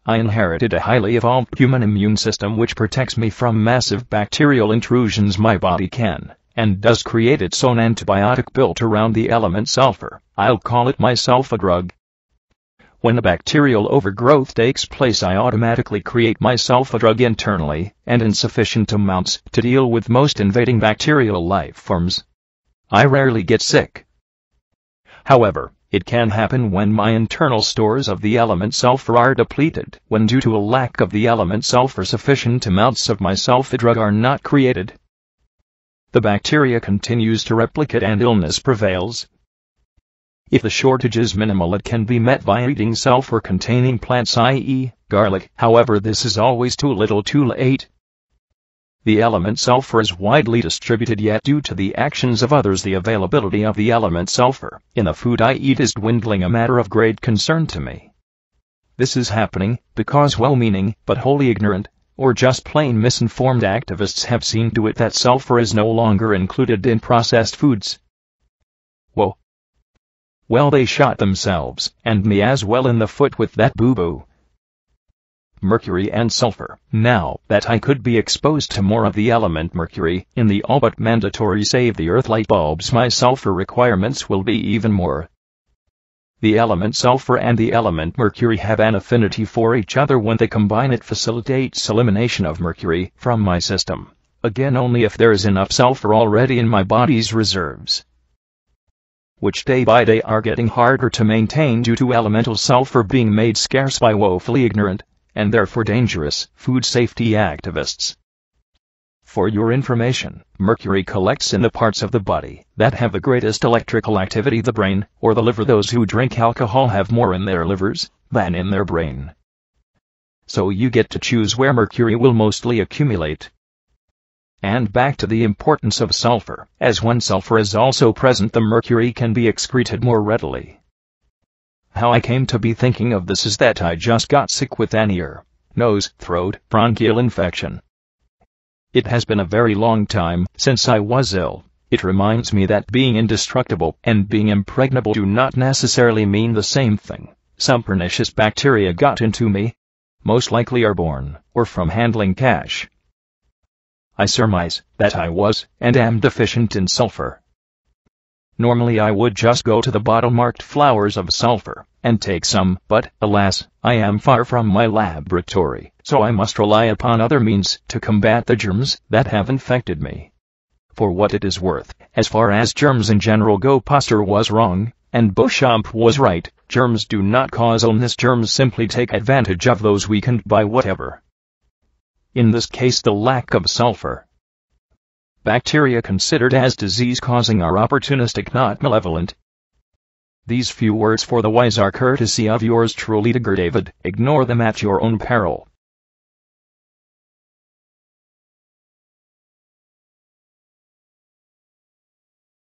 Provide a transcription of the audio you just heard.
I inherited a highly evolved human immune system which protects me from massive bacterial intrusions. My body can and does create its own antibiotic built around the element sulfur. I'll call it myself a drug. When a bacterial overgrowth takes place, I automatically create myself a drug internally, and in sufficient amounts to deal with most invading bacterial life forms. I rarely get sick. However, it can happen when my internal stores of the element sulfur are depleted, when due to a lack of the element sulfur sufficient amounts of myself a drug are not created. The bacteria continues to replicate and illness prevails. If the shortage is minimal, it can be met by eating sulfur-containing plants, i.e., garlic. However, this is always too little too late. The element sulfur is widely distributed, yet due to the actions of others the availability of the element sulfur in the food I eat is dwindling, a matter of great concern to me. This is happening because well-meaning but wholly ignorant, or just plain misinformed activists have seen to it that sulfur is no longer included in processed foods. Whoa. Well, they shot themselves, and me as well, in the foot with that boo-boo. Mercury and sulfur. Now that I could be exposed to more of the element mercury in the all but mandatory Save the Earth light bulbs, my sulfur requirements will be even more. The element sulfur and the element mercury have an affinity for each other. When they combine, it facilitates elimination of mercury from my system. Again, only if there is enough sulfur already in my body's reserves, which day by day are getting harder to maintain due to elemental sulfur being made scarce by woefully ignorant, and therefore dangerous, food safety activists. For your information, mercury collects in the parts of the body that have the greatest electrical activity, the brain or the liver. Those who drink alcohol have more in their livers than in their brain. So you get to choose where mercury will mostly accumulate. And back to the importance of sulfur. As when sulfur is also present, the mercury can be excreted more readily. How I came to be thinking of this is that I just got sick with an ear, nose, throat, bronchial infection. It has been a very long time since I was ill. It reminds me that being indestructible and being impregnable do not necessarily mean the same thing. Some pernicious bacteria got into me, most likely airborne, or from handling cash. I surmise that I was and am deficient in sulfur. Normally I would just go to the bottle marked flowers of sulfur and take some, but, alas, I am far from my laboratory, so I must rely upon other means to combat the germs that have infected me. For what it is worth, as far as germs in general go, Pasteur was wrong, and Beauchamp was right. Germs do not cause illness. Germs simply take advantage of those weakened by whatever, in this case, the lack of sulfur. Bacteria considered as disease-causing are opportunistic, not malevolent. These few words for the wise are courtesy of yours truly, Digger David. Ignore them at your own peril.